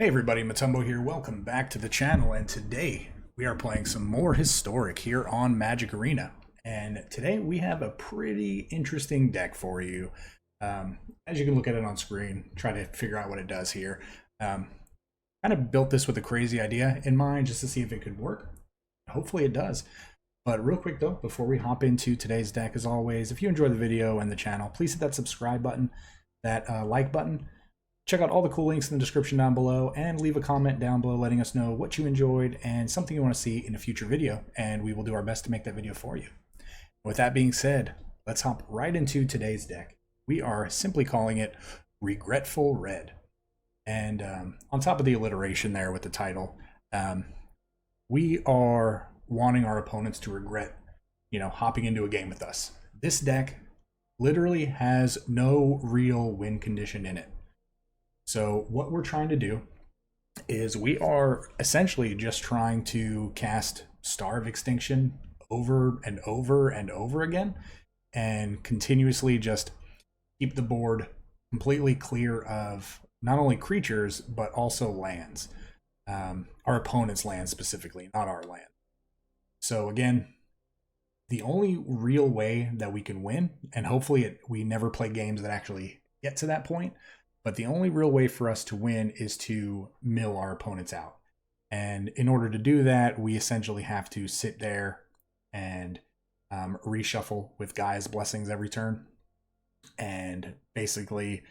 Hey everybody, Matumbo here. Welcome back to the channel, and today we are playing some more Historic here on Magic Arena. And today we have a pretty interesting deck for you. As you can look at it on screen, try to figure out what it does here. Kind of built this with a crazy idea in mind just to see if it could work. Hopefully it does. But real quick though, before we hop into today's deck, as always, if you enjoy the video and the channel, please hit that subscribe button, that like button. Check out all the cool links in the description down below and leave a comment down below letting us know what you enjoyed and something you want to see in a future video, and we will do our best to make that video for you. With that being said, let's hop right into today's deck. We are simply calling it Regretful Red. And on top of the alliteration there with the title, we are wanting our opponents to regret, hopping into a game with us. This deck literally has no real win condition in it. So what we're trying to do is we are essentially just trying to cast Star of Extinction over and over and over again and continuously just keep the board completely clear of not only creatures but also lands. Our opponent's land specifically, not our land. So again, the only real way that we can win, and hopefully we never play games that actually get to that point, but the only real way for us to win is to mill our opponents out. And in order to do that, we essentially have to sit there and reshuffle with Gaia's Blessings every turn. And basically,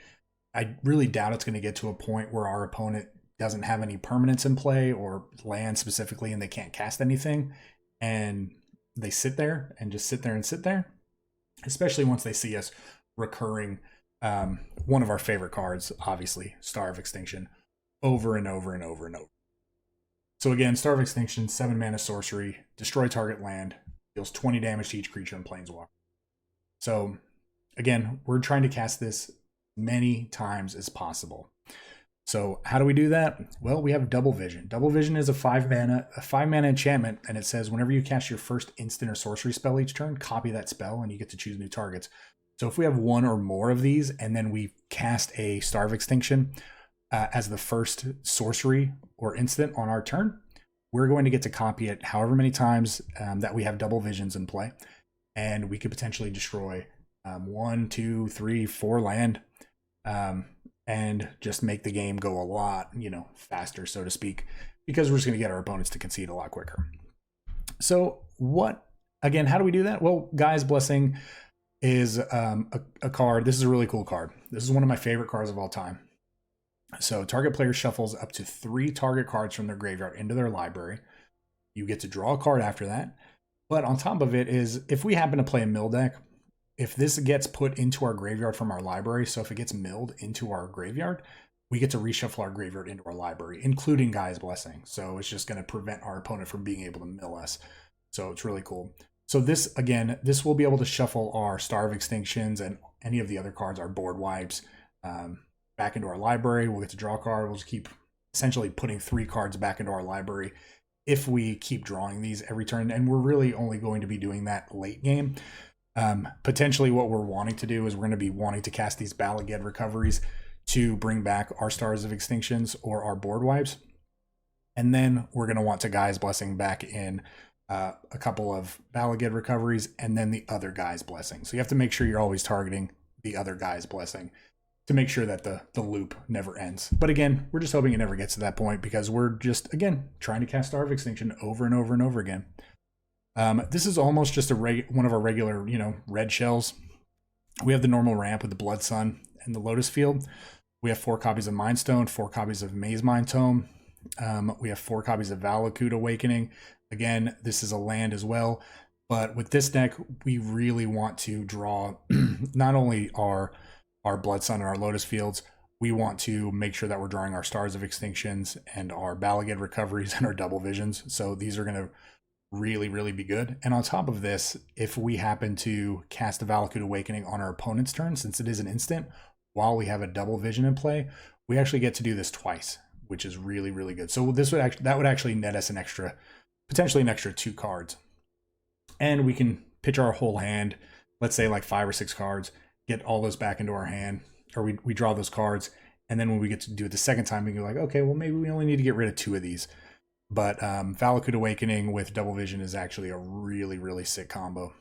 I really doubt it's going to get to a point where our opponent doesn't have any permanents in play or land specifically and they can't cast anything. And they sit there and just sit there and sit there, especially once they see us recurring one of our favorite cards, obviously, Star of Extinction, over and over and over and over. So again, Star of Extinction, 7 mana sorcery, destroy target land, deals 20 damage to each creature in Planeswalker. So again, we're trying to cast this many times as possible. So how do we do that? Well, we have Double Vision. Double Vision is a 5 mana enchantment, and it says whenever you cast your first instant or sorcery spell each turn, copy that spell and you get to choose new targets. So if we have one or more of these and then we cast a Star of Extinction as the first sorcery or instant on our turn, we're going to get to copy it however many times that we have Double Visions in play. And we could potentially destroy 1, 2, 3, 4 land and just make the game go a lot, faster, so to speak, because we're just going to get our opponents to concede a lot quicker. So again, how do we do that? Well, Gaia's Blessing is a card. This is a really cool card. This is one of my favorite cards of all time. So target player shuffles up to 3 target cards from their graveyard into their library. You get to draw a card after that. But on top of it is, if we happen to play a mill deck, if this gets put into our graveyard from our library, so if it gets milled into our graveyard, we get to reshuffle our graveyard into our library, including Gaia's Blessing. So it's just going to prevent our opponent from being able to mill us. So it's really cool. So this will be able to shuffle our Star of Extinctions and any of the other cards, our board wipes, back into our library. We'll get to draw a card. We'll just keep essentially putting 3 cards back into our library if we keep drawing these every turn. And we're really only going to be doing that late game. Potentially what we're wanting to do is we're going to be wanting to cast these Bala Ged recoveries to bring back our Stars of Extinctions or our board wipes. And then we're going to want to Gaia's Blessing back in a couple of Bala Ged recoveries, and then the other Gaia's Blessing. So you have to make sure you're always targeting the other Gaia's Blessing to make sure that the loop never ends. But again, we're just hoping it never gets to that point because we're just, again, trying to cast Star of Extinction over and over and over again. This is almost just one of our regular, red shells. We have the normal ramp with the Blood Sun and the Lotus Field. We have 4 copies of Mind Stone, 4 copies of Maze Mind Tome. We have 4 copies of Valakut Awakening. Again, this is a land as well, but with this deck, we really want to draw not only our Blood Sun and our Lotus Fields, we want to make sure that we're drawing our Stars of Extinctions and our Bala Ged recoveries and our Double Visions. So these are going to really, really be good. And on top of this, if we happen to cast a Valakut Awakening on our opponent's turn, since it is an instant, while we have a Double Vision in play, we actually get to do this twice, which is really, really good. So that would actually net us potentially an extra 2 cards. And we can pitch our whole hand, let's say like 5 or 6 cards, get all those back into our hand, or we draw those cards, And then when we get to do it the second time, we go like, okay, well, maybe we only need to get rid of 2 of these. But Valakut Awakening with Double Vision is actually a really, really sick combo.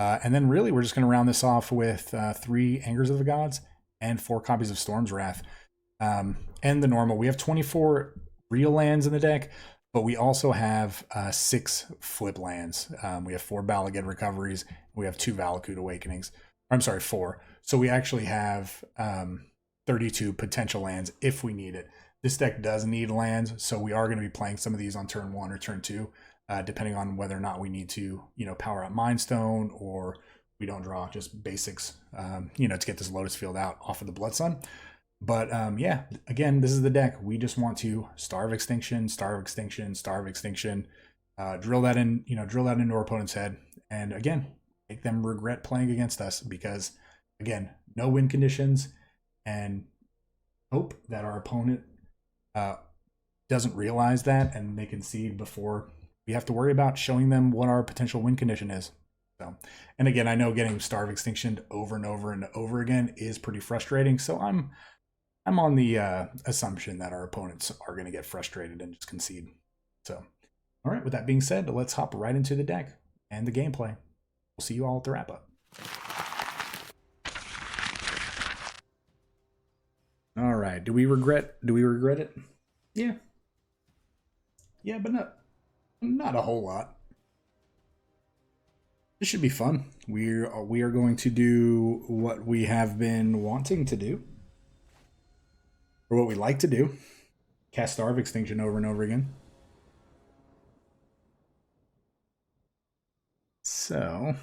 And then really, we're just going to round this off with 3 Angers of the Gods and 4 copies of Storm's Wrath. And the normal. We have 24 real lands in the deck, but we also have 6 flip lands. We have 4 Balaged Recoveries. We have 2 Valakut Awakenings. I'm sorry, 4. So we actually have 32 potential lands if we need it. This deck does need lands, so we are going to be playing some of these on turn 1 or turn 2, depending on whether or not we need to, power up Mind Stone, or we don't draw just basics, to get this Lotus Field out off of the Blood Sun. But yeah, again, this is the deck. We just want to Star of Extinction, Star of Extinction, Star of Extinction, drill that into our opponent's head, and again, make them regret playing against us, because again, no win conditions, and hope that our opponent doesn't realize that and they concede before we have to worry about showing them what our potential win condition is. So, and again, I know getting Star of Extinction over and over and over again is pretty frustrating, so I'm on the assumption that our opponents are going to get frustrated and just concede. So, all right, with that being said, let's hop right into the deck and the gameplay. We'll see you all at the wrap-up. All right, do we regret it? Yeah. Yeah, but not a whole lot. This should be fun. We are going to do what we have been wanting to do, or what we like to do. Cast Star of Extinction over and over again. So,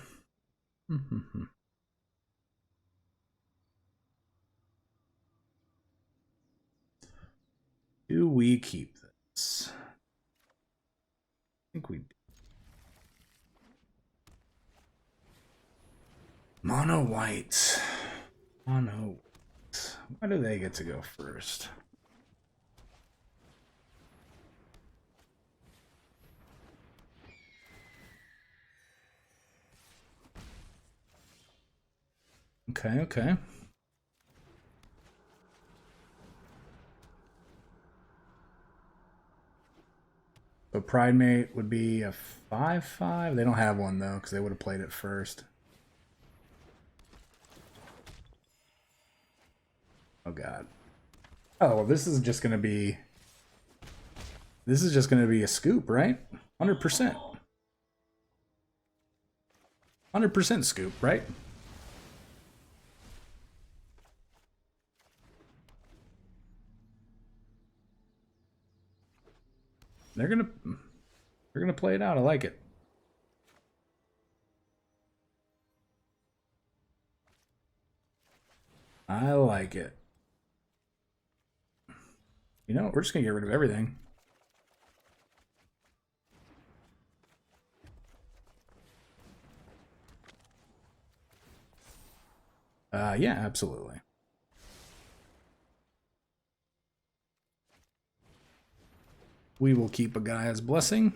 do we keep this? I think we do. Mono white. Mono white. Why do they get to go first? Okay. So Pride Mate would be a 5/5. They don't have one though, because they would have played it first. Oh god. Oh well, this is just gonna be a scoop, right? 100%. 100% scoop, right? They're gonna play it out. I like it. I like it. You know, we're just gonna get rid of everything. Yeah, absolutely. We will keep a Gaia's Blessing.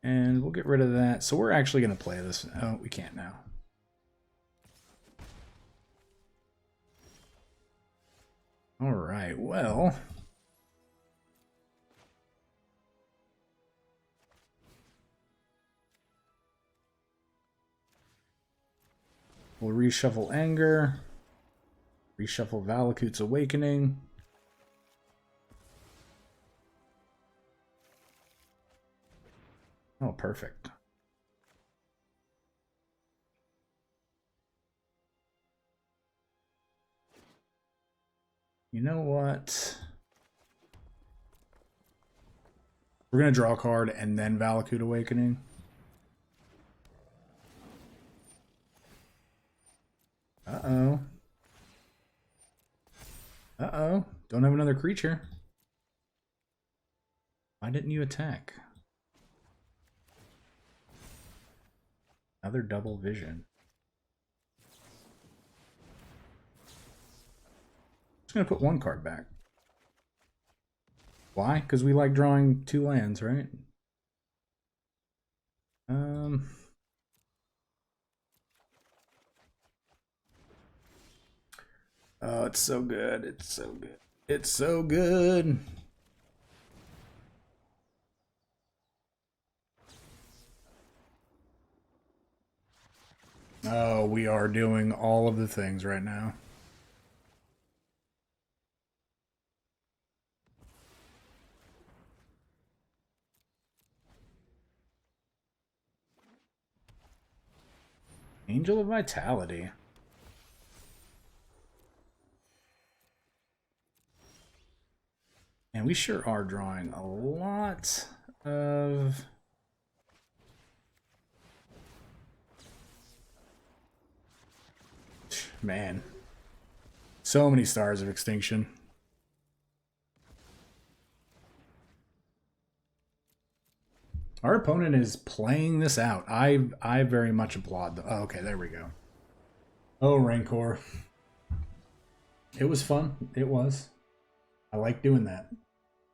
And we'll get rid of that. So we're actually going to play this. Oh, we can't now. All right, well. We'll reshuffle Anger. Reshuffle Valakut's Awakening. Oh, perfect. You know what? We're going to draw a card and then Valakut Awakening. Uh-oh. Uh-oh. Don't have another creature. Why didn't you attack? Another double vision. Just gonna put one card back. Why? Because we like drawing 2 lands, right? Oh, it's so good. It's so good. It's so good. Oh, we are doing all of the things right now. Angel of Vitality. And we sure are drawing a lot of... Man. So many Stars of Extinction. Our opponent is playing this out. I very much applaud them. Oh, okay, there we go. Oh, Rancor. It was fun. It was. I like doing that.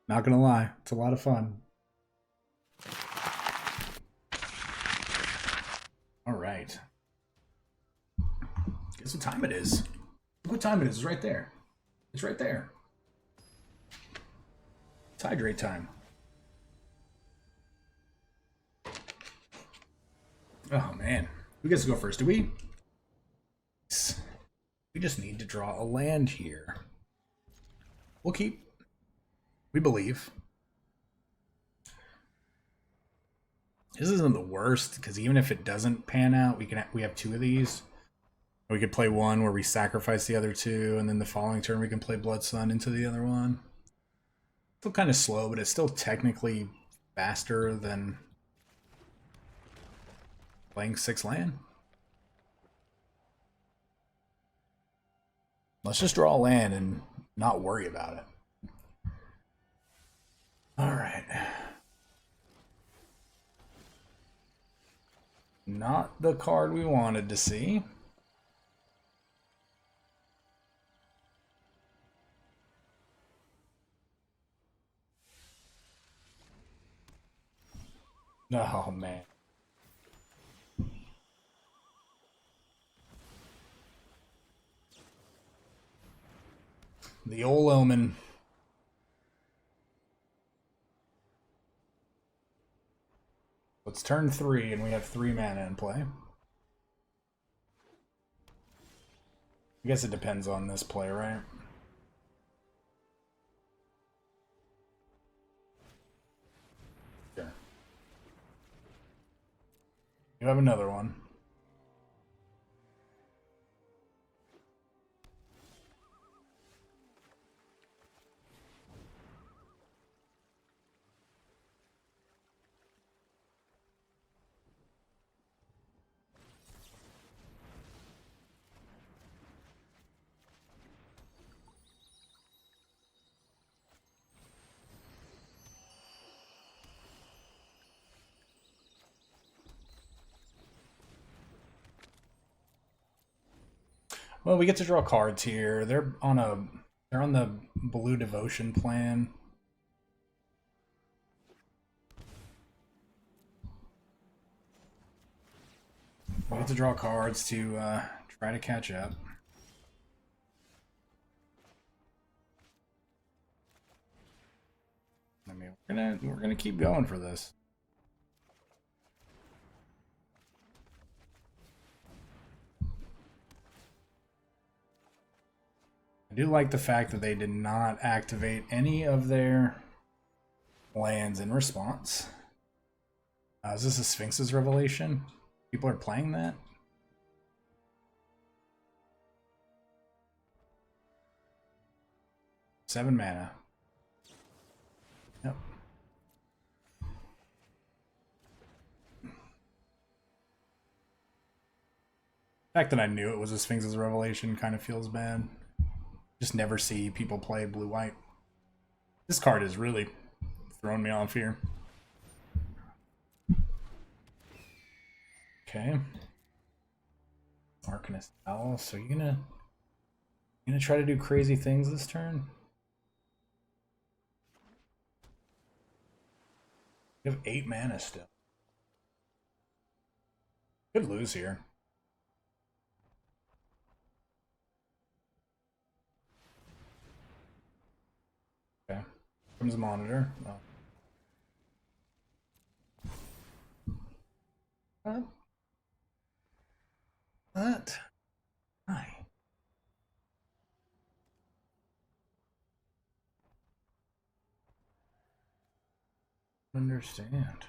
Not gonna lie, it's a lot of fun. All right. Guess what time it is? Look what time it is. It's right there. It's right there. It's hydrate time. Oh man, who gets to go first? Do we? We just need to draw a land here. We'll keep. We believe. This isn't the worst because even if it doesn't pan out, we have two of these. We could play one where we sacrifice the other two, and then the following turn we can play Blood Sun into the other one. Still kind of slow, but it's still technically faster than playing 6 land. Let's just draw a land and not worry about it. All right. Not the card we wanted to see. Oh, man. The old omen. It's turn 3, and we have 3 mana in play. I guess it depends on this play, right? Sure. You have another one. Well, we get to draw cards here. They're on the Blue Devotion plan. We get to draw cards to try to catch up. I mean, we're gonna keep going for this. I do like the fact that they did not activate any of their lands in response. Is this a Sphinx's Revelation? People are playing that? Seven mana. Yep. The fact that I knew it was a Sphinx's Revelation kind of feels bad. Just never see people play blue-white. This card is really throwing me off here. Okay. Arcanist Owl. So you're gonna try to do crazy things this turn? You have 8 mana still. Could lose here. Comes monitor. Oh. What? Hi. Understand.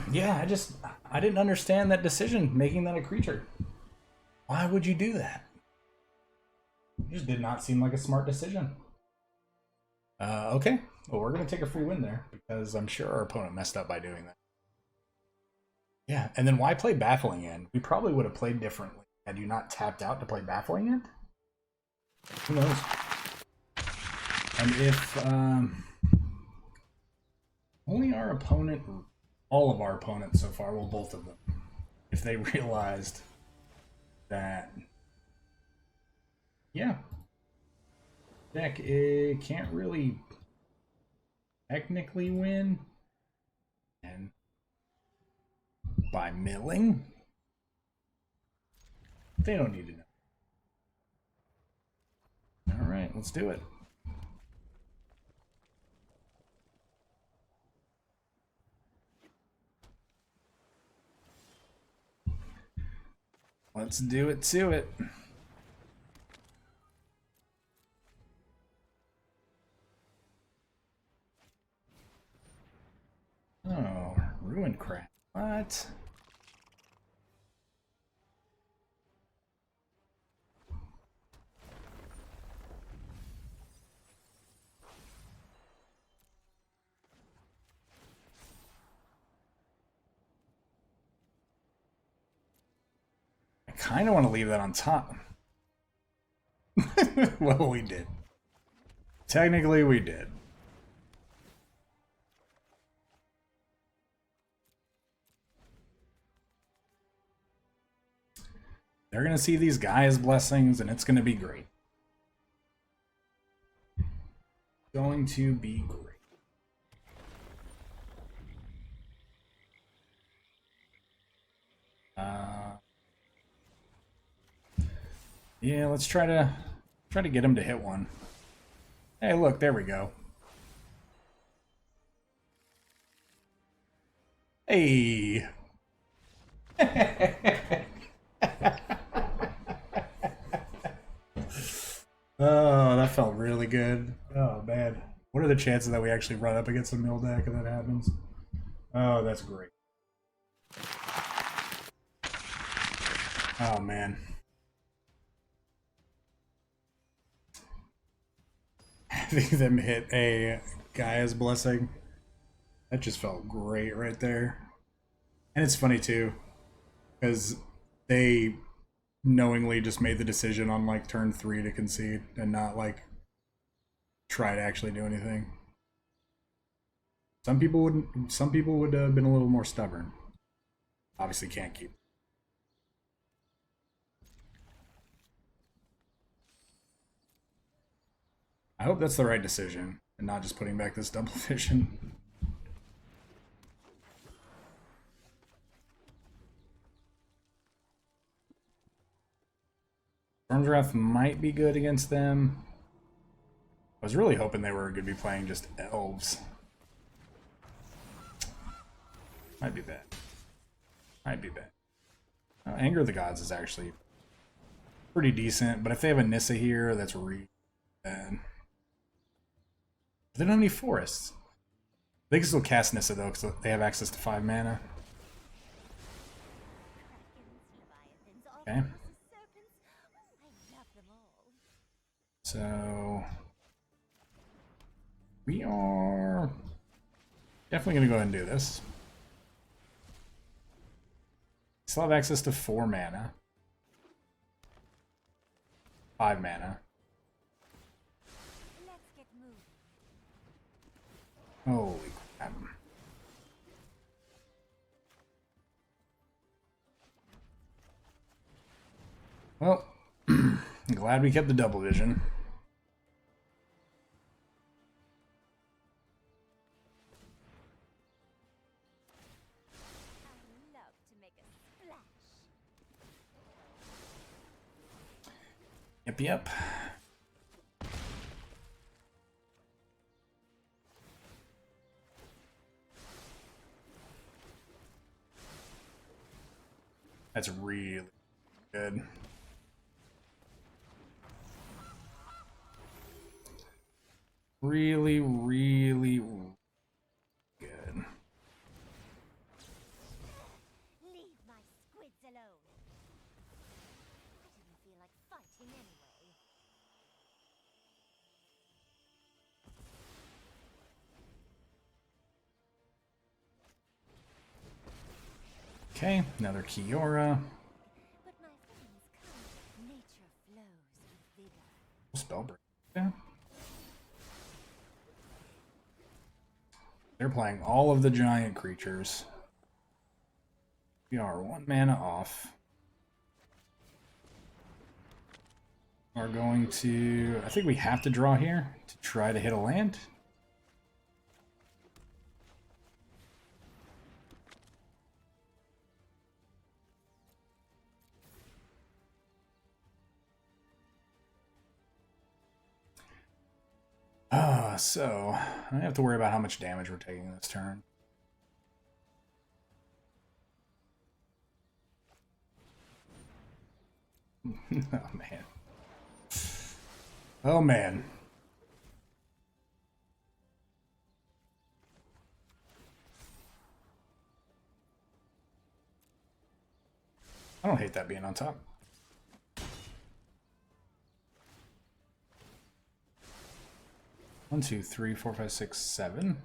Yeah, I didn't understand that decision, making that a creature. Why would you do that? It just did not seem like a smart decision. Okay, well, we're going to take a free win there, because I'm sure our opponent messed up by doing that. Yeah, and then why play Baffling End? We probably would have played differently had you not tapped out to play Baffling End. Who knows? And if only our opponent, all of our opponents so far, well, both of them, if they realized that, yeah, deck it can't really technically win, and by milling, they don't need to know. All right, let's do it. Let's do it to it. Oh, ruined crap. What? I kind of want to leave that on top. Well, we did. Technically, we did. They're going to see these guys' blessings, and it's going to be great. Going to be great. Yeah, let's try to get him to hit one. Hey, look, there we go. Hey. Oh, that felt really good. Oh, man. What are the chances that we actually run up against a mill deck and that happens? Oh, that's great. Oh, man. Having them hit a Gaia's Blessing, that just felt great right there. And it's funny, too, because they knowingly just made the decision on, like, turn 3 to concede and not, like, try to actually do anything. Some people would have been a little more stubborn. Obviously can't keep. I hope that's the right decision and not just putting back this double vision. Storm's Wrath might be good against them. I was really hoping they were going to be playing just elves. Might be bad. Might be bad. Anger of the Gods is actually pretty decent, but if they have a Nissa here, that's really bad. They don't have any forests. They can still cast Nissa though, because they have access to 5 mana. Okay. So we are definitely going to go ahead and do this. still have access to 4 mana. 5 mana. Holy crap. Well, I'm glad we kept the double vision. Yep. That's really good. Really good. Leave my squids alone. I didn't feel like fighting anyway. Okay, another Kiora. But my friends come. Nature flows with vigor. Spellbreak. Yeah. They're playing all of the giant creatures. We are 1 mana off. We're going to... I think we have to draw here to try to hit a land. So I don't have to worry about how much damage we're taking this turn. Oh man. Oh man. I don't hate that being on top. One, two, three, four, five, six, 7.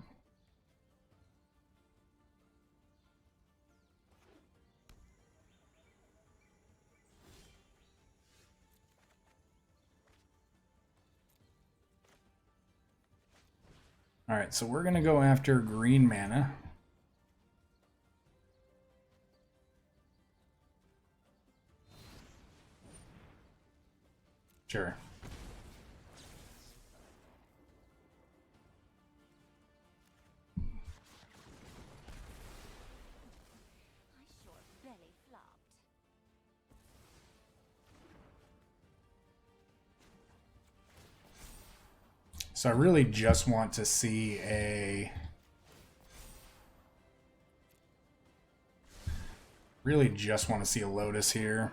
All right, so we're gonna go after green mana. Sure. So I really just want to see a... Really just want to see a Lotus here.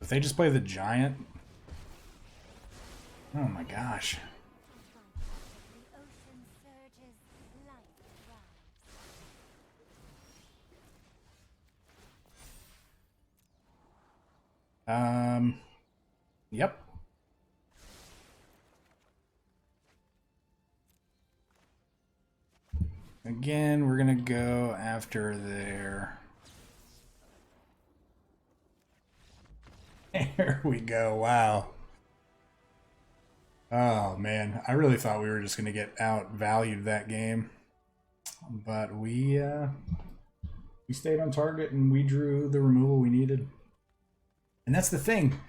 If they just play the giant... Oh my gosh. Yep. Again, we're gonna go after their... There we go, wow. Oh man, I really thought we were just gonna get outvalued that game. But we stayed on target and we drew the removal we needed. And that's the thing.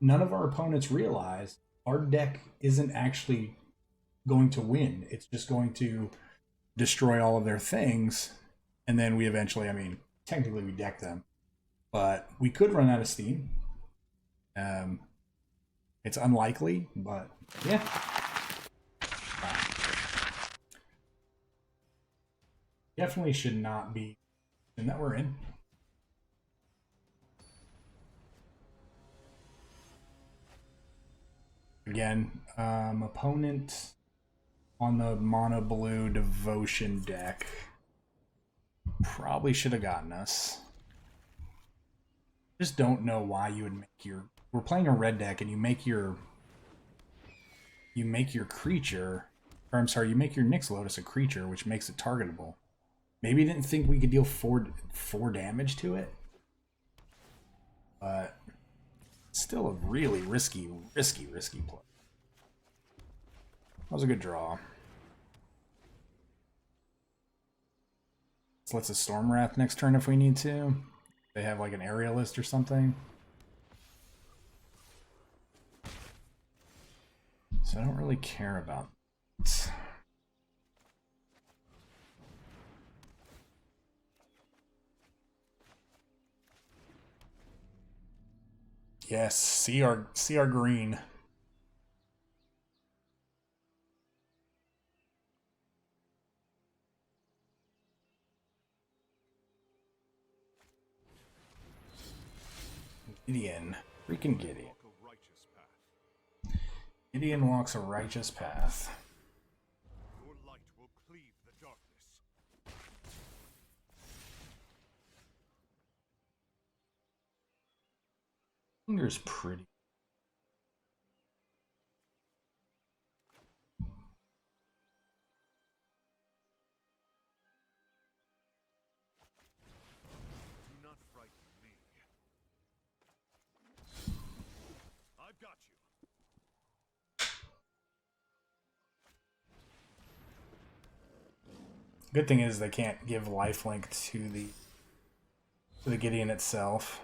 None of our opponents realize our deck isn't actually going to win. It's just going to destroy all of their things. And then we eventually, I mean, technically we deck them. But we could run out of steam. It's unlikely, but yeah. Definitely should not be in that we're in. Again, opponent on the mono blue devotion deck probably should have gotten us. Just don't know why you would make your... We're playing a red deck and you make your creature, or I'm sorry, you make your Nyx Lotus a creature, which makes it targetable. Maybe didn't think we could deal four damage to it, but still a really risky play. That was a good draw. So let's a Storm Wrath next turn if we need to. They have like an aerialist or something. So I don't really care about it. Yes, see our green. Gideon. Freaking Gideon. Gideon walks a righteous path. Your light will cleave the darkness. Finger's pretty. Do not frighten me. I've got you. Good thing is they can't give lifelink to the Gideon itself.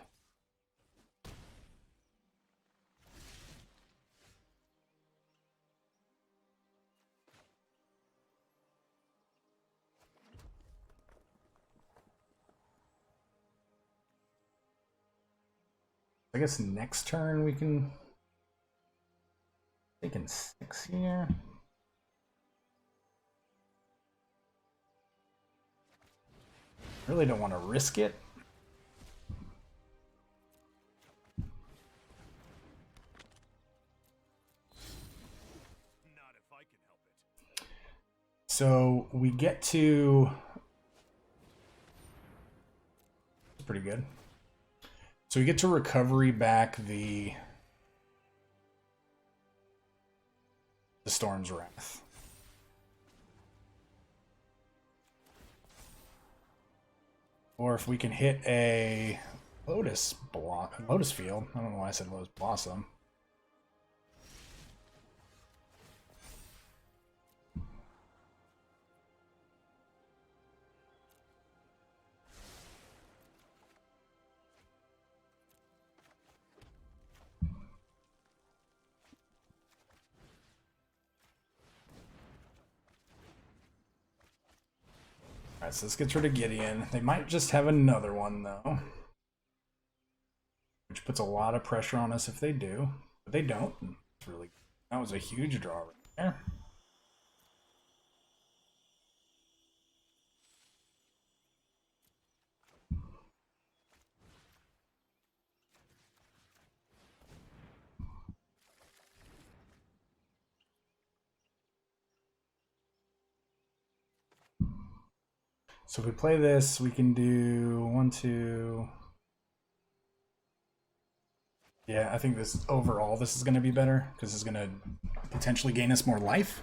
I guess next turn we can taking 6 here. Really don't want to risk it. Not if I can help it. So we get to... It's pretty good. So we get to recovery back the Storm's Wrath. Or if we can hit a Lotus Field. I don't know why I said Lotus Blossom. Alright, so this gets rid of Gideon. They might just have another one, though. Which puts a lot of pressure on us if they do. But they don't. It's really... That was a huge draw right there. So if we play this, we can do 1, 2... Yeah, I think this overall this is going to be better because it's going to potentially gain us more life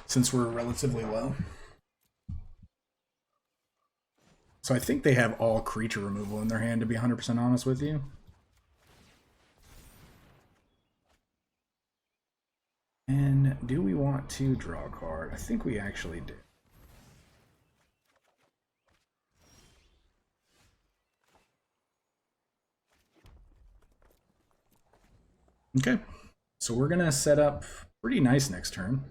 since we're relatively low. So I think they have all creature removal in their hand, to be 100% honest with you. And do we want to draw a card? I think we actually do. Okay, so we're gonna set up pretty nice next turn.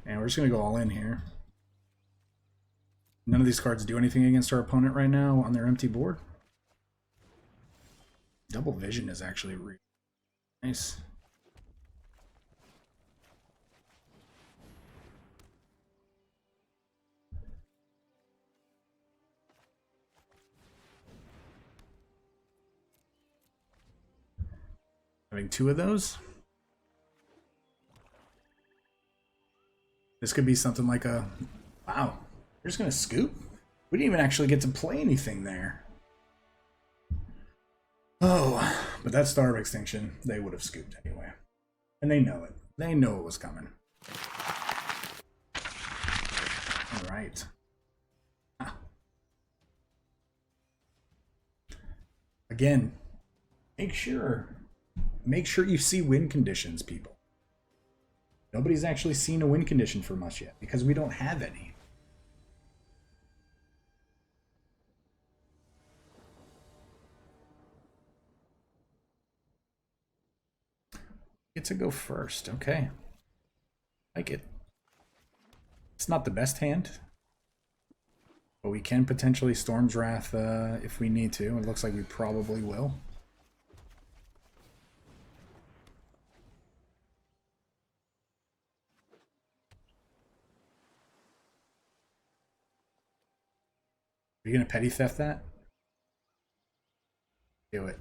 And we're just gonna go all in here. None of these cards do anything against our opponent right now on their empty board. Double Vision is actually really nice. Having 2 of those. This could be something like a... Wow, they're just going to scoop? We didn't even actually get to play anything there. Oh, but that Star of Extinction, they would have scooped anyway. And they know it. They know it was coming. Alright. Again, make sure you see win conditions, people. Nobody's actually seen a win condition from us yet, because we don't have any. Get to go first. Okay. Like it. It's not the best hand, but we can potentially Storm's Wrath if we need to. It looks like we probably will. Are you gonna petty theft that? Do it.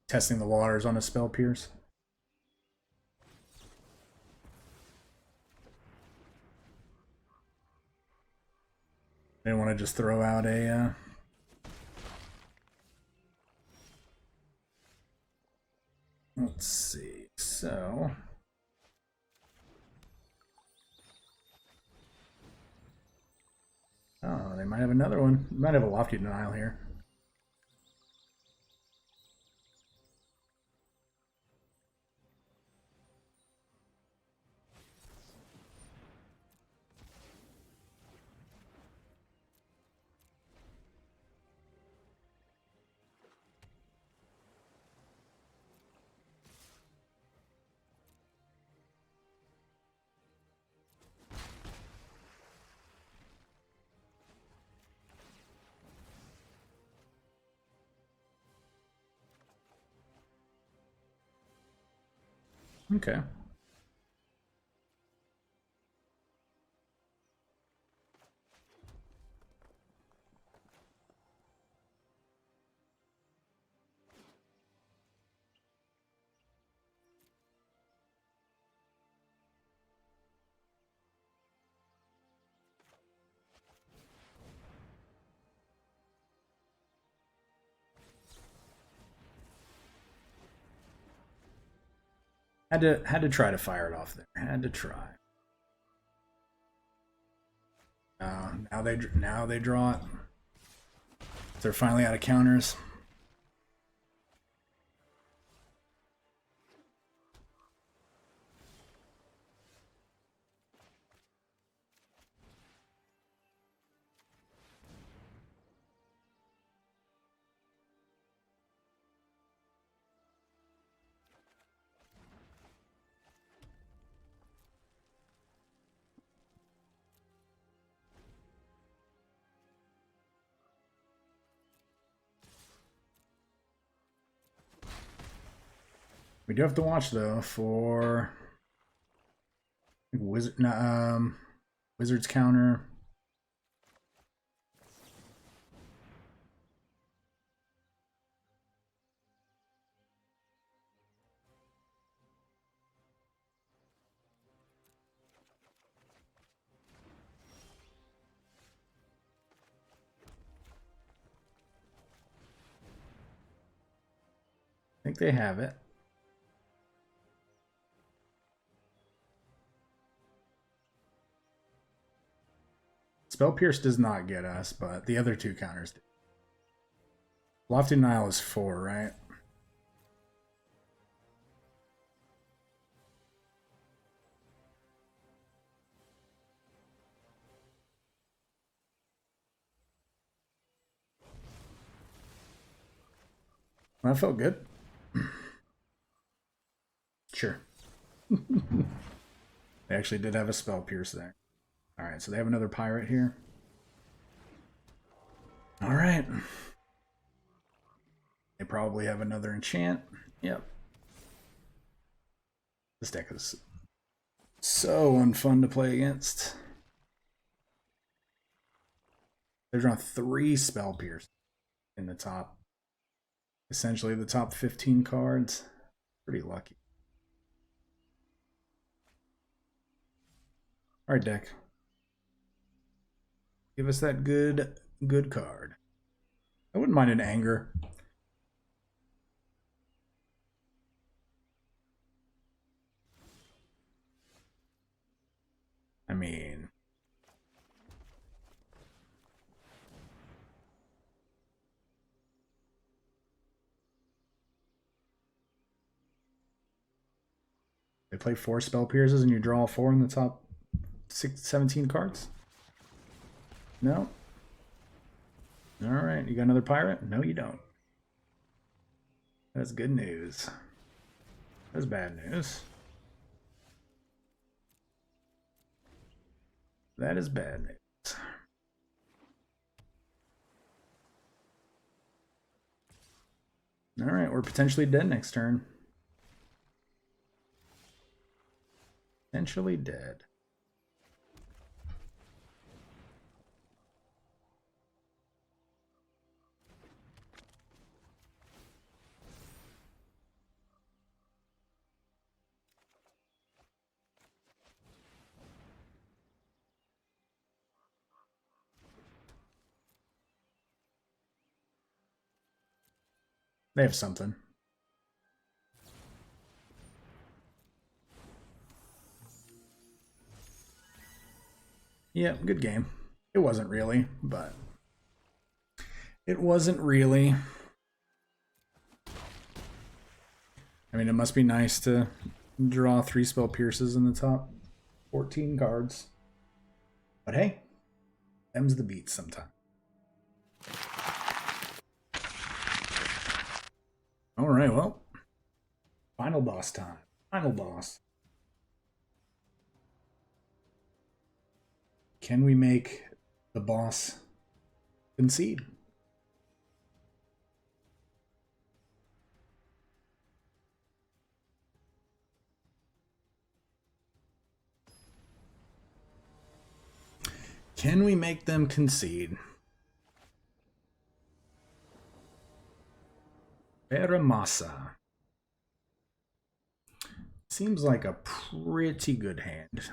Testing the waters on a spell pierce. I didn't want to just throw out a let's see. So oh, they might have another one. Might have a Lofty Denial here. Okay. Had to try to fire it off there. Had to try. Now they draw it. They're finally out of counters. We do have to watch though for Wizard's counter. I think they have it. Spell Pierce does not get us, but the other two counters do. Lofty Denial is 4, right? Well, that felt good. Sure. They actually did have a Spell Pierce there. Alright, so they have another pirate here. Alright. They probably have another enchant. Yep. This deck is So unfun to play against. They're drawing 3 spell pierce in the top. Essentially the top 15 cards. Pretty lucky. Alright, deck. Give us that good card. I wouldn't mind an anger. I mean, they play 4 spell pierces and you draw 4 in the top 17 cards? No? Alright, you got another pirate? No, you don't. That's good news. That's bad news. That is bad news. Alright, we're potentially dead next turn. Potentially dead. They have something. Yeah, good game. It wasn't really, but it wasn't really. I mean, it must be nice to draw 3 spell pierces in the top 14 cards. But hey, them's the beats sometimes. Alright, well. Final boss time. Final boss. Can we make the boss concede? Can we make them concede? Veramasa. Seems like a pretty good hand.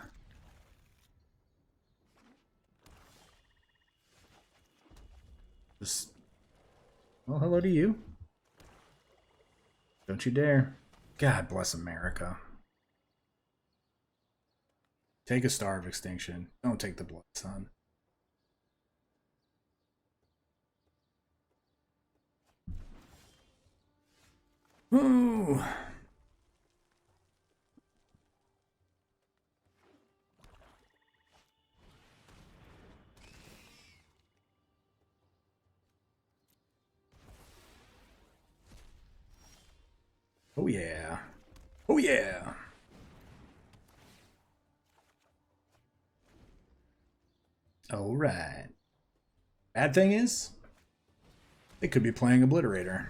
Just, well, hello to you. Don't you dare. God bless America. Take a Star of Extinction. Don't take the Blood Sun. Ooh. Oh yeah. Oh yeah. All right. Bad thing is, they could be playing Obliterator.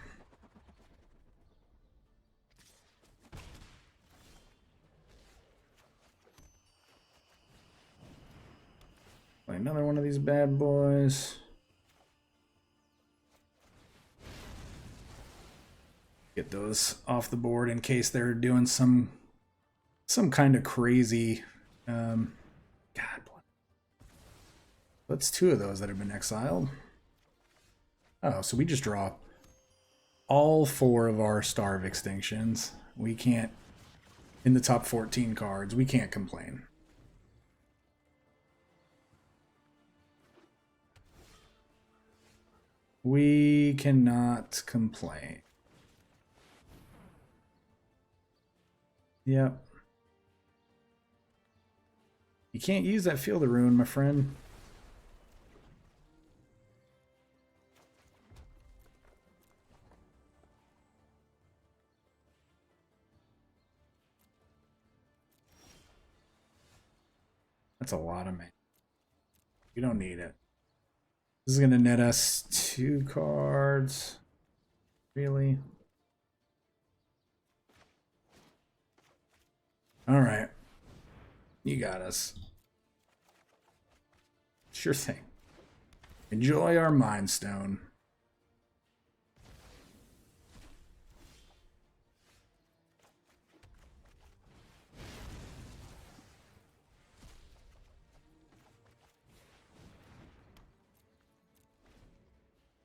Play another one of these bad boys. Get those off the board in case they're doing some kind of crazy. God, that's 2 of those that have been exiled. Oh, so we just draw all 4 of our Star of Extinctions. We can't, in the top 14 cards, we can't complain. We cannot complain. Yep. You can't use that Field of Ruin, my friend. That's a lot of mana. You don't need it. This is going to net us 2 cards. Really? All right. You got us. Sure thing. Enjoy our Mind Stone.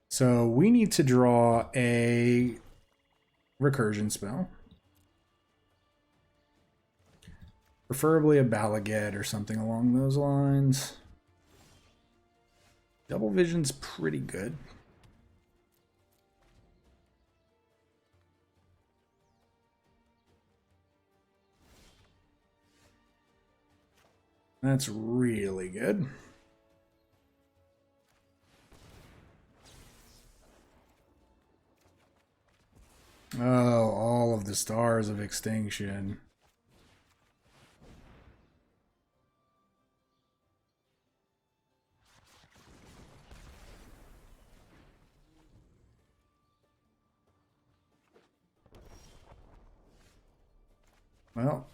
So we need to draw a recursion spell. Preferably a Balaget or something along those lines. Double Vision's pretty good. That's really good. Oh, all of the Stars of Extinction. Well,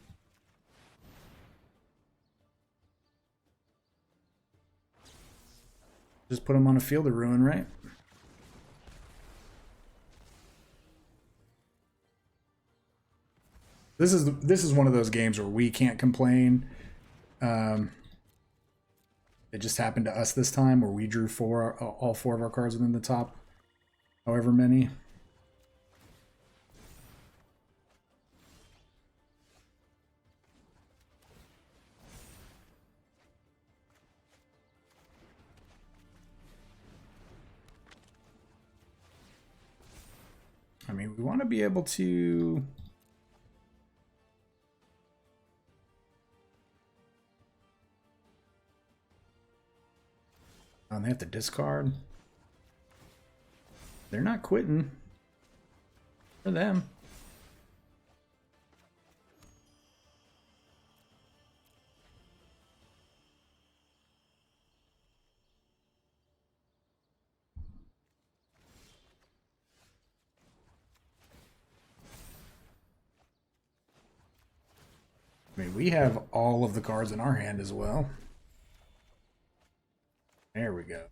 just put them on a Field of Ruin, right? This is one of those games where we can't complain. It just happened to us this time, where we drew all four of our cards within the top, however many. I mean, we want to be able to... Oh, and they have to discard. They're not quitting. For them. I mean, we have all of the cards in our hand as well. There we go.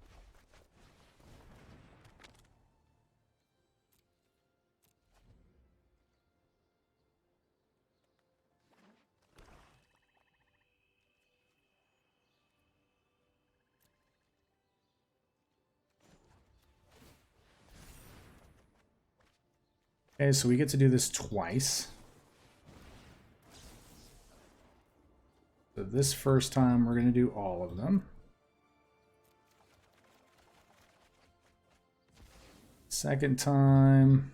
Okay, so we get to do this twice. So this first time, we're going to do all of them. Second time.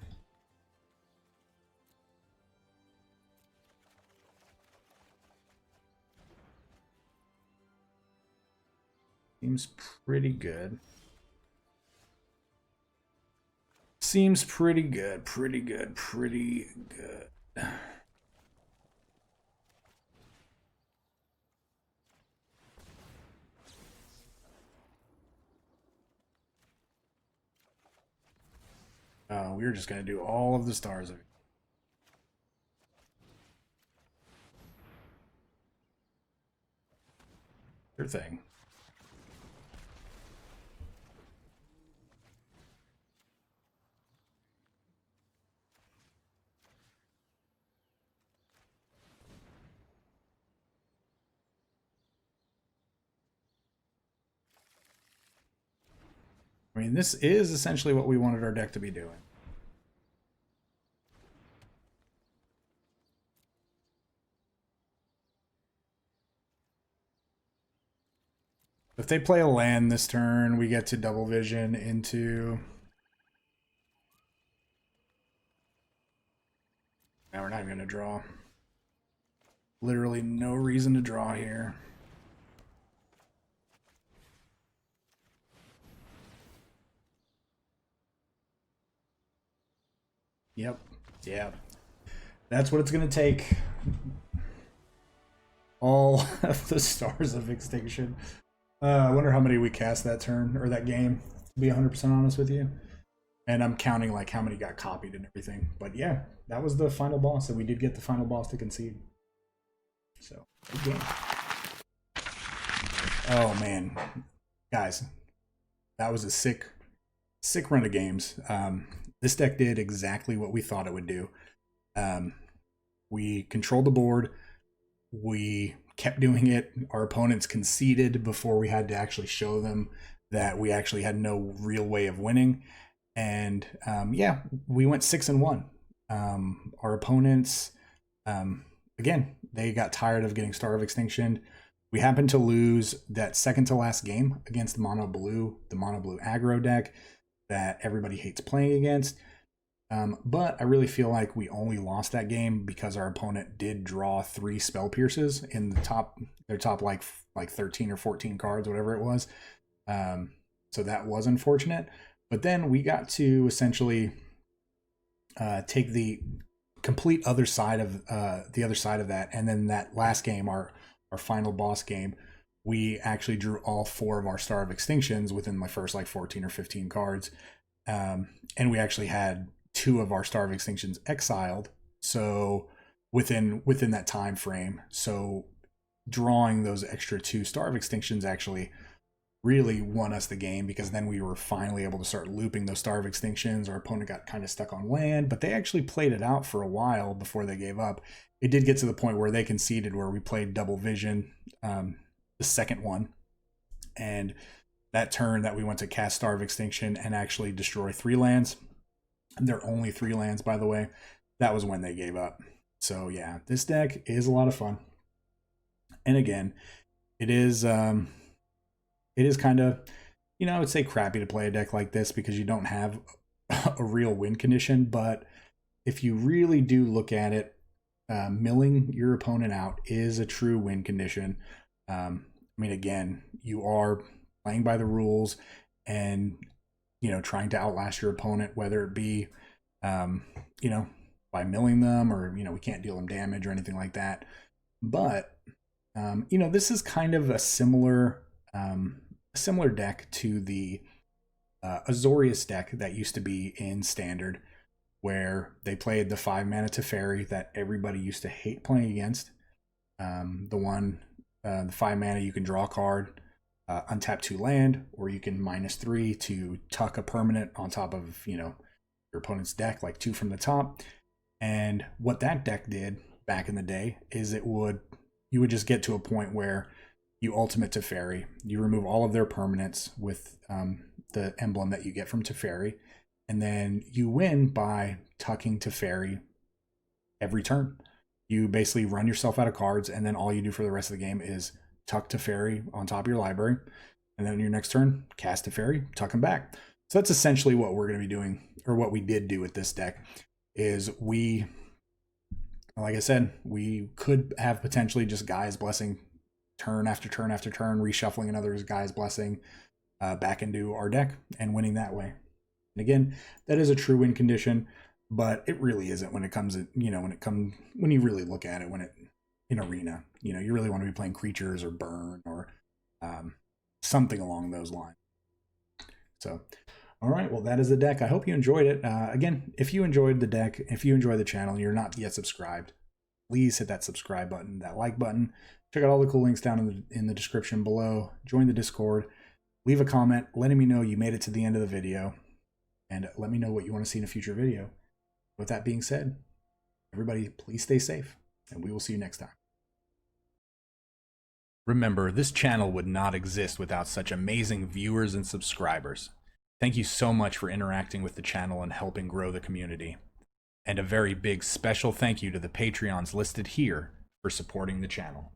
Seems pretty good. Seems pretty good, pretty good, pretty good. We're just going to do all of the Stars of... Sure thing. I mean, this is essentially what we wanted our deck to be doing. If they play a land this turn, we get to double vision into... Now we're not even going to draw. Literally no reason to draw here. Yep. Yeah. That's what it's going to take. All of the Stars of Extinction. I wonder how many we cast that turn, or that game, to be 100% honest with you. And I'm counting like how many got copied and everything. But yeah, that was the final boss, and we did get the final boss to concede. So, good game. Oh man, guys, that was a sick run of games. This deck did exactly what we thought it would do. We controlled the board. We kept doing it. Our opponents conceded before we had to actually show them that we actually had no real way of winning. And yeah, we went 6-1. Our opponents, again, they got tired of getting Star of Extinction. We happened to lose that second to last game against the mono blue aggro deck that everybody hates playing against. But I really feel like we only lost that game because our opponent did draw 3 spell pierces in their top like 13 or 14 cards, whatever it was. So that was unfortunate. But then we got to essentially take the complete other side of that, and then that last game, our final boss game, we actually drew all 4 of our Star of Extinctions within my first like 14 or 15 cards, and we actually had 2 of our Star of Extinctions exiled. So within that time frame, so drawing those extra 2 Star of Extinctions actually really won us the game, because then we were finally able to start looping those Star of Extinctions. Our opponent got kind of stuck on land, but they actually played it out for a while before they gave up. It did get to the point where they conceded, where we played double vision, the second one, and that turn that we went to cast Star of Extinction and actually destroy 3 lands. They're only 3 lands, by the way. That was when they gave up. So yeah, this deck is a lot of fun. And again, it is kind of, I would say crappy to play a deck like this because you don't have a real win condition. But if you really do look at it, milling your opponent out is a true win condition. I mean, again, you are playing by the rules and, trying to outlast your opponent, whether it be, by milling them, or, we can't deal them damage or anything like that. But, this is kind of a similar deck to the Azorius deck that used to be in Standard, where they played the 5 Mana Teferi that everybody used to hate playing against. The 5 mana, you can draw a card, untap 2 land, or you can -3 to tuck a permanent on top of your opponent's deck, like 2 from the top. And what that deck did back in the day is you would just get to a point where you ultimate Teferi, you remove all of their permanents with the emblem that you get from Teferi, and then you win by tucking Teferi every turn. You basically run yourself out of cards, and then all you do for the rest of the game is tuck Teferi on top of your library, and then your next turn, cast Teferi, tuck them back. So that's essentially what we're going to be doing, or what we did do with this deck, is like I said, we could have potentially just Gaia's Blessing turn after turn after turn, reshuffling another Gaia's Blessing back into our deck and winning that way. And again, that is a true win condition, but it really isn't when it comes, when you really look at it, in Arena, you really want to be playing creatures or burn or something along those lines. So, all right, well, that is the deck. I hope you enjoyed it. Again, if you enjoyed the deck, if you enjoy the channel and you're not yet subscribed, please hit that subscribe button, that like button. Check out all the cool links down in the description below. Join the Discord. Leave a comment letting me know you made it to the end of the video, and let me know what you want to see in a future video. With that being said, everybody, please stay safe, and we will see you next time. Remember, this channel would not exist without such amazing viewers and subscribers. Thank you so much for interacting with the channel and helping grow the community. And a very big special thank you to the Patreons listed here for supporting the channel.